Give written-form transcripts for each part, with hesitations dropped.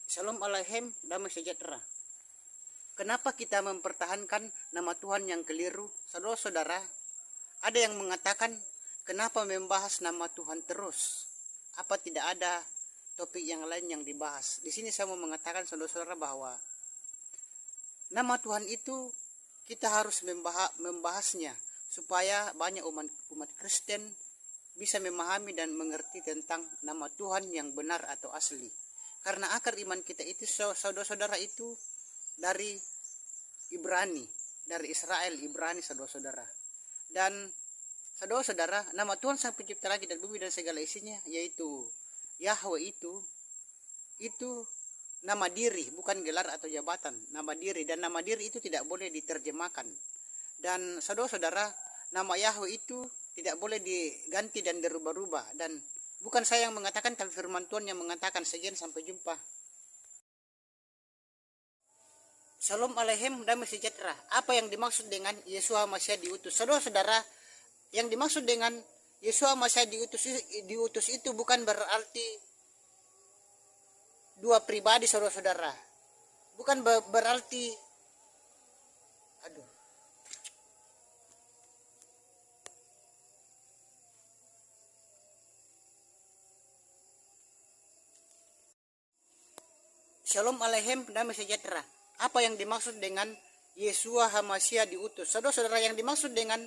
Shalom Aleichem, damai sejahtera. Kenapa kita mempertahankan nama Tuhan yang keliru? Saudara-saudara, ada yang mengatakan, kenapa membahas nama Tuhan terus? Apa tidak ada topik yang lain yang dibahas? Di sini saya mau mengatakan saudara-saudara bahwa nama Tuhan itu kita harus membahasnya supaya banyak umat Kristen bisa memahami dan mengerti tentang nama Tuhan yang benar atau asli. Karena akar iman kita itu saudara-saudara itu dari Ibrani, dari Israel, Ibrani saudara-saudara. Dan saudara-saudara, nama Tuhan Sang Pencipta langit dan bumi dan segala isinya, yaitu Yahweh itu nama diri, bukan gelar atau jabatan, nama diri. Dan nama diri itu tidak boleh diterjemahkan. Dan saudara-saudara, nama Yahweh itu tidak boleh diganti dan dirubah-rubah. Dan bukan saya yang mengatakan, tapi firman Tuhan yang mengatakan. Sekian, sampai jumpa. Shalom Aleichem, damai sejahtera. Apa yang dimaksud dengan Yeshua Mashiach diutus? Saudara-saudara, yang dimaksud dengan Yeshua Mashiach diutus itu bukan berarti dua pribadi, saudara-saudara. Bukan berarti Shalom Aleichem, damai sejahtera. Apa yang dimaksud dengan Yeshua HaMashiach diutus? Saudara-saudara, yang dimaksud dengan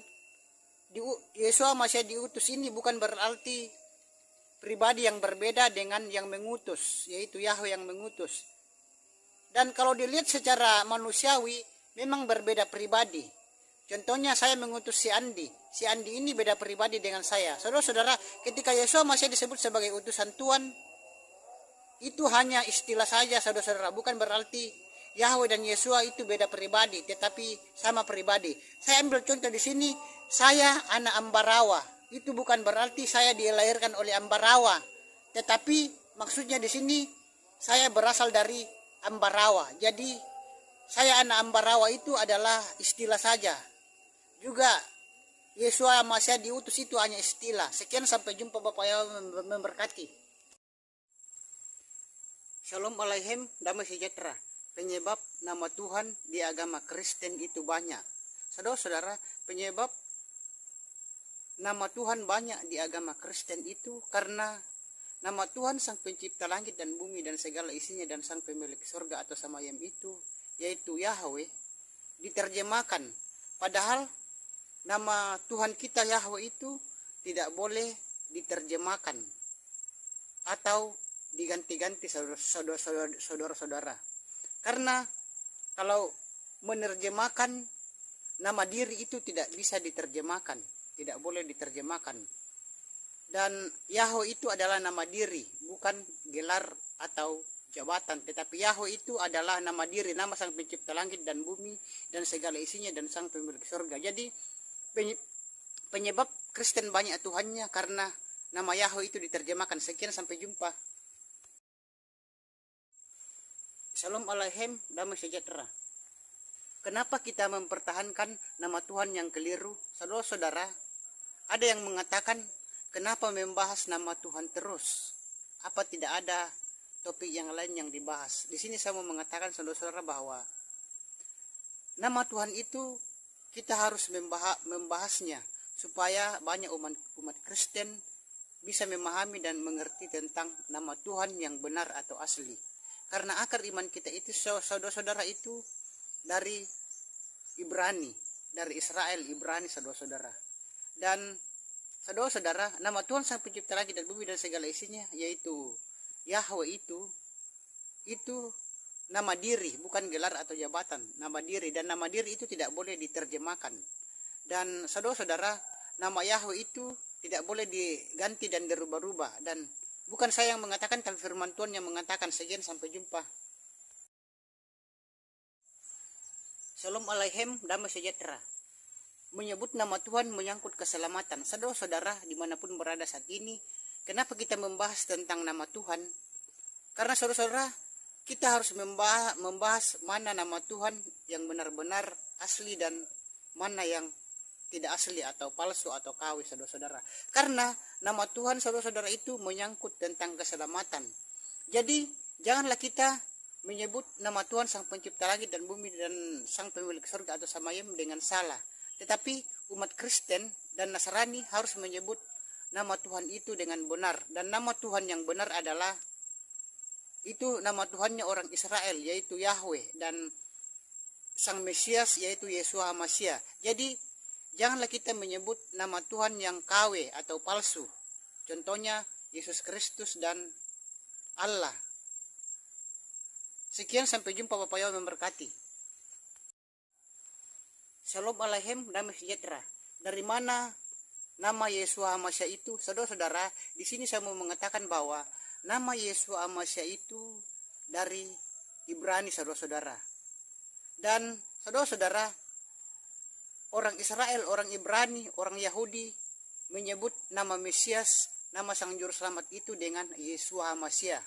Yeshua HaMashiach diutus ini bukan berarti pribadi yang berbeda dengan yang mengutus, yaitu Yahweh yang mengutus. Dan kalau dilihat secara manusiawi, memang berbeda pribadi. Contohnya saya mengutus si Andi ini beda pribadi dengan saya. Saudara-saudara, ketika Yeshua HaMashiach disebut sebagai utusan Tuhan, itu hanya istilah saja, saudara-saudara. Bukan berarti Yahweh dan Yeshua itu beda pribadi, tetapi sama pribadi. Saya ambil contoh di sini, saya anak Ambarawa. Itu bukan berarti saya dilahirkan oleh Ambarawa, tetapi maksudnya di sini saya berasal dari Ambarawa. Jadi saya anak Ambarawa itu adalah istilah saja. Juga Yeshua Mashiach diutus itu hanya istilah. Sekian, sampai jumpa. Bapak yang memberkati. Shalom Aleichem, damai sejahtera. Penyebab nama Tuhan di agama Kristen itu banyak. Saudara-saudara, penyebab nama Tuhan banyak di agama Kristen itu karena nama Tuhan Sang Pencipta langit dan bumi dan segala isinya dan Sang Pemilik surga atau Samayam itu, yaitu Yahweh, diterjemahkan. Padahal nama Tuhan kita Yahweh itu tidak boleh diterjemahkan atau diganti-ganti, saudara-saudara. Karena kalau menerjemahkan nama diri itu tidak bisa diterjemahkan, tidak boleh diterjemahkan. Dan Yahweh itu adalah nama diri, bukan gelar atau jabatan, tetapi Yahweh itu adalah nama diri, nama Sang Pencipta langit dan bumi dan segala isinya dan Sang Pemilik surga. Jadi penyebab Kristen banyak Tuhannya karena nama Yahweh itu diterjemahkan. Sekian, sampai jumpa. Shalom Aleichem, damai sejahtera. Kenapa kita mempertahankan nama Tuhan yang keliru? Saudara-saudara, ada yang mengatakan, kenapa membahas nama Tuhan terus? Apa tidak ada topik yang lain yang dibahas? Di sini saya mau mengatakan saudara-saudara bahwa nama Tuhan itu kita harus membahasnya supaya banyak umat Kristen bisa memahami dan mengerti tentang nama Tuhan yang benar atau asli. Karena akar iman kita itu saudara-saudara itu dari Ibrani, dari Israel, Ibrani saudara-saudara. Dan saudara-saudara, nama Tuhan Sang Pencipta langit dan bumi dan segala isinya, yaitu Yahweh itu nama diri, bukan gelar atau jabatan, nama diri. Dan nama diri itu tidak boleh diterjemahkan. Dan saudara-saudara, nama Yahweh itu tidak boleh diganti dan dirubah-rubah. Dan bukan saya yang mengatakan, tapi firman Tuhan yang mengatakan. Sekian, sampai jumpa. Shalom Aleichem, damai sejahtera. Menyebut nama Tuhan menyangkut keselamatan. Saudara-saudara, dimanapun berada saat ini, kenapa kita membahas tentang nama Tuhan? Karena saudara-saudara, kita harus membahas mana nama Tuhan yang benar-benar asli dan mana yang tidak asli atau palsu atau KW, saudara-saudara. Karena nama Tuhan, saudara-saudara, itu menyangkut tentang keselamatan. Jadi janganlah kita menyebut nama Tuhan Sang Pencipta langit dan bumi dan Sang Pemilik surga atau Samayem dengan salah. Tetapi umat Kristen dan Nasrani harus menyebut nama Tuhan itu dengan benar. Dan nama Tuhan yang benar adalah itu nama Tuhannya orang Israel, yaitu Yahweh, dan Sang Mesias yaitu Yeshua HaMashiach. Jadi janganlah kita menyebut nama Tuhan yang KW atau palsu. Contohnya Yesus Kristus dan Allah. Sekian, sampai jumpa. Bapak Yahweh memberkati. Shalom Aleichem, damai sejahtera. Dari mana nama Yeshua HaMashiach itu? Saudara-saudara, di sini saya mau mengatakan bahwa nama Yeshua HaMashiach itu dari Ibrani, saudara-saudara. Dan saudara-saudara, orang Israel, orang Ibrani, orang Yahudi menyebut nama Mesias, nama Sang Juru Selamat itu dengan Yeshua HaMashiach,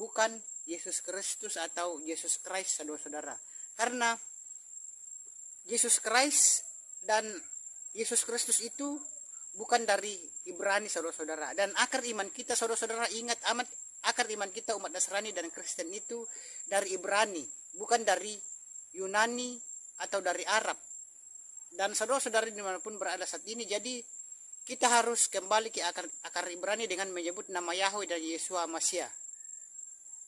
bukan Yesus Kristus atau Yesus Christ, saudara-saudara. Karena Yesus Christ dan Yesus Kristus itu bukan dari Ibrani, saudara-saudara. Dan akar iman kita, saudara-saudara, ingat amat, akar iman kita umat Nasrani dan Kristen itu dari Ibrani, bukan dari Yunani atau dari Arab. Dan saudara-saudara dimanapun berada saat ini, jadi kita harus kembali ke akar Ibrani dengan menyebut nama Yahweh dan Yeshua HaMashiach.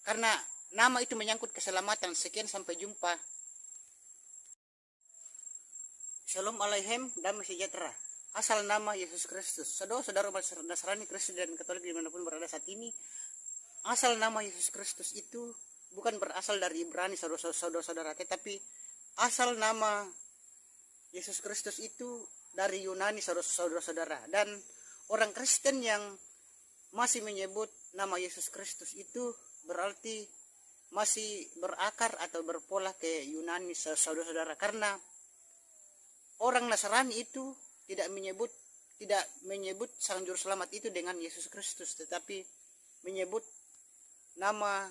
Karena nama itu menyangkut keselamatan. Sekian, sampai jumpa. Shalom Aleichem, damai sejahtera. Asal nama Yesus Kristus. Saudara-saudara Nasrani, Kristen, dan Katolik dimanapun berada saat ini, asal nama Yesus Kristus itu bukan berasal dari Ibrani, saudara-saudara, tetapi asal nama Yesus Kristus itu dari Yunani, saudara-saudara. Dan orang Kristen yang masih menyebut nama Yesus Kristus itu berarti masih berakar atau berpola ke Yunani, saudara-saudara. Karena orang Nasrani itu tidak menyebut Sang Juru Selamat itu dengan Yesus Kristus, tetapi menyebut nama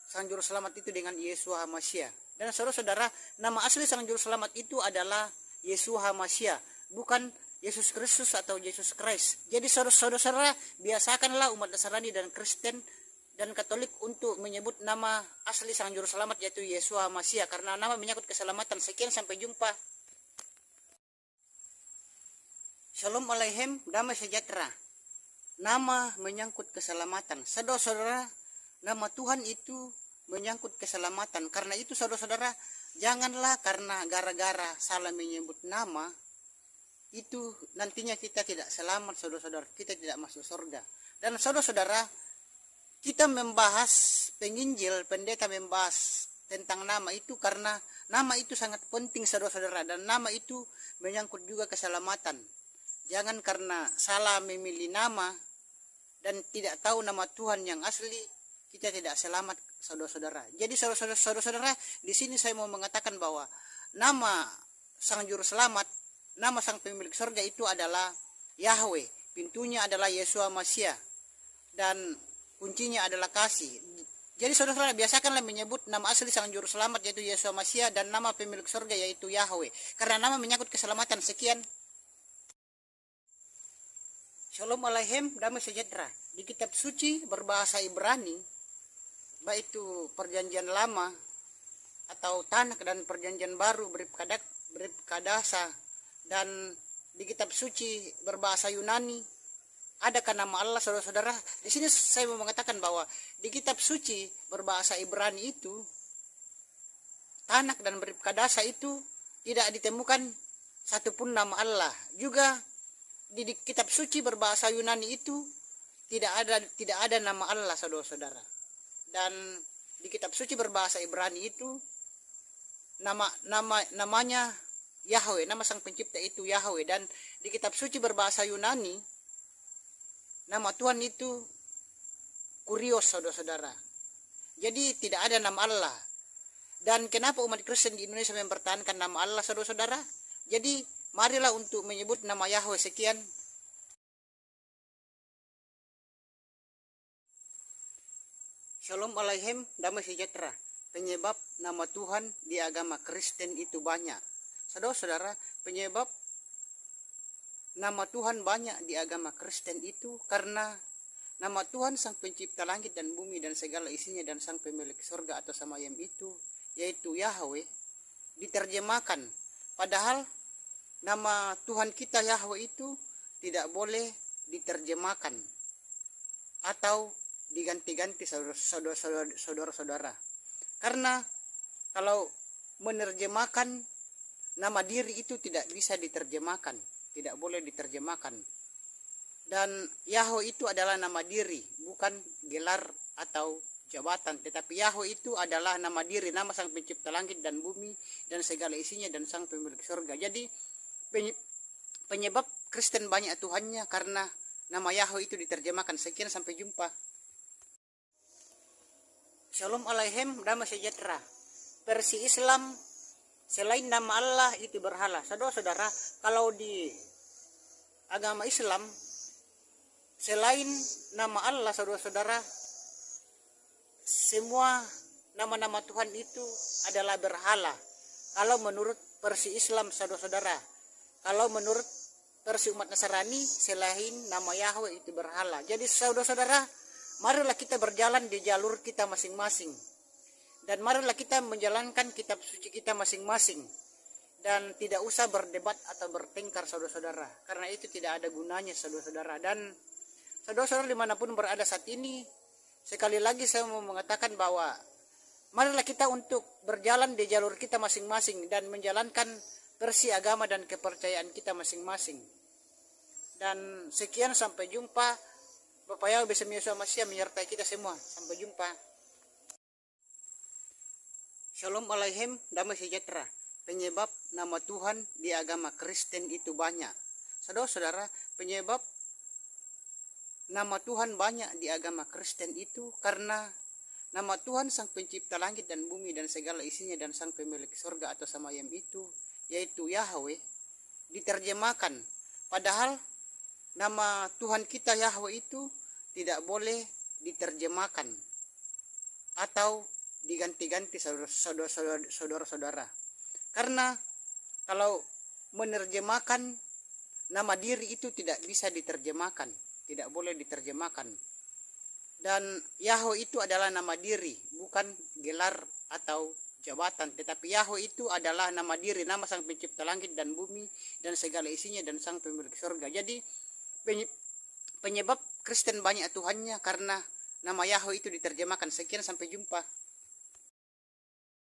Sang Juru Selamat itu dengan Yeshua HaMashiach. Dan saudara-saudara, nama asli Sang Juru Selamat itu adalah Yeshua HaMashiach, bukan Yesus Kristus atau Yesus Christ. Jadi saudara-saudara, biasakanlah umat Nasrani dan Kristen dan Katolik untuk menyebut nama asli Sang Juru Selamat, yaitu Yeshua HaMashiach, karena nama menyangkut keselamatan. Sekian, sampai jumpa. Shalom Aleichem, damai sejahtera. Nama menyangkut keselamatan. Saudara-saudara, nama Tuhan itu menyangkut keselamatan. Karena itu saudara-saudara, janganlah karena gara-gara salah menyebut nama itu nantinya kita tidak selamat, saudara-saudara. Kita tidak masuk surga. Dan saudara-saudara, kita membahas penginjil, pendeta membahas tentang nama itu karena nama itu sangat penting, saudara-saudara. Dan nama itu menyangkut juga keselamatan. Jangan karena salah memilih nama dan tidak tahu nama Tuhan yang asli, kita tidak selamat, saudara-saudara. Jadi saudara-saudara, di sini saya mau mengatakan bahwa nama Sang Juru Selamat, nama Sang Pemilik Surga itu adalah Yahweh. Pintunya adalah Yeshua HaMashiach. Dan kuncinya adalah kasih. Jadi saudara-saudara, biasakanlah menyebut nama asli Sang Juru Selamat yaitu Yeshua HaMashiach dan nama Pemilik Surga yaitu Yahweh. Karena nama menyangkut keselamatan. Sekian. Shalom Aleichem, damai sejahtera. Di kitab suci berbahasa Ibrani, baik itu perjanjian lama atau Tanakh dan perjanjian baru Brit Kadasa, dan di kitab suci berbahasa Yunani, adakah nama Allah, saudara-saudara? Di sini saya mau mengatakan bahwa di kitab suci berbahasa Ibrani itu, Tanakh dan Brit Kadasa itu tidak ditemukan satupun nama Allah. Juga di kitab suci berbahasa Yunani itu tidak ada nama Allah, saudara-saudara. Dan di kitab suci berbahasa Ibrani itu namanya Yahweh, nama Sang Pencipta itu Yahweh. Dan di kitab suci berbahasa Yunani nama Tuhan itu Kurios, saudara-saudara. Jadi tidak ada nama Allah. Dan kenapa umat Kristen di Indonesia mempertahankan nama Allah, saudara-saudara? Jadi marilah untuk menyebut nama Yahweh. Sekian. Shalom Aleichem, damai sejahtera. Penyebab nama Tuhan di agama Kristen itu banyak. Saudara-saudara, penyebab nama Tuhan banyak di agama Kristen itu karena nama Tuhan sang pencipta langit dan bumi dan segala isinya dan sang pemilik surga atau samayam itu, yaitu Yahweh, diterjemahkan. Padahal nama Tuhan kita Yahweh itu tidak boleh diterjemahkan atau diganti-ganti saudara-saudara. Karena kalau menerjemahkan nama diri itu tidak bisa diterjemahkan, tidak boleh diterjemahkan. Dan Yahweh itu adalah nama diri, bukan gelar atau jabatan. Tetapi Yahweh itu adalah nama diri, nama sang pencipta langit dan bumi dan segala isinya dan sang pemilik surga. Jadi penyebab Kristen banyak Tuhannya karena nama Yahweh itu diterjemahkan. Sekian, sampai jumpa. Shalom Aleichem, damai sejahtera. Versi Islam, selain nama Allah itu berhala. Saudara-saudara, kalau di agama Islam, selain nama Allah, saudara-saudara, semua nama-nama Tuhan itu adalah berhala. Kalau menurut versi Islam, saudara-saudara. Kalau menurut versi umat Nasrani, selain nama Yahweh itu berhala. Jadi saudara-saudara, marilah kita berjalan di jalur kita masing-masing. Dan marilah kita menjalankan kitab suci kita masing-masing. Dan tidak usah berdebat atau bertengkar, saudara-saudara. Karena itu tidak ada gunanya, saudara-saudara. Dan saudara-saudara dimanapun berada saat ini, sekali lagi saya mau mengatakan bahwa marilah kita untuk berjalan di jalur kita masing-masing dan menjalankan versi agama dan kepercayaan kita masing-masing. Dan sekian, sampai jumpa. Bapak Yahweh bersama Yesus Masih menyertai kita semua. Sampai jumpa. Shalom Aleichem, damai sejahtera. Penyebab nama Tuhan di agama Kristen itu banyak. Saudara-saudara, penyebab nama Tuhan banyak di agama Kristen itu karena nama Tuhan sang pencipta langit dan bumi dan segala isinya dan sang pemilik surga atau samayam itu, yaitu Yahweh, diterjemahkan. Padahal nama Tuhan kita Yahweh itu tidak boleh diterjemahkan atau diganti-ganti saudara-saudara. Karena kalau menerjemahkan nama diri itu tidak bisa diterjemahkan, tidak boleh diterjemahkan. Dan Yahweh itu adalah nama diri, bukan gelar atau jabatan. Tetapi Yahweh itu adalah nama diri, nama sang pencipta langit dan bumi dan segala isinya dan sang pemilik surga. Jadi penyebab Kristen banyak Tuhannya karena nama Yahweh itu diterjemahkan. Sekian, sampai jumpa.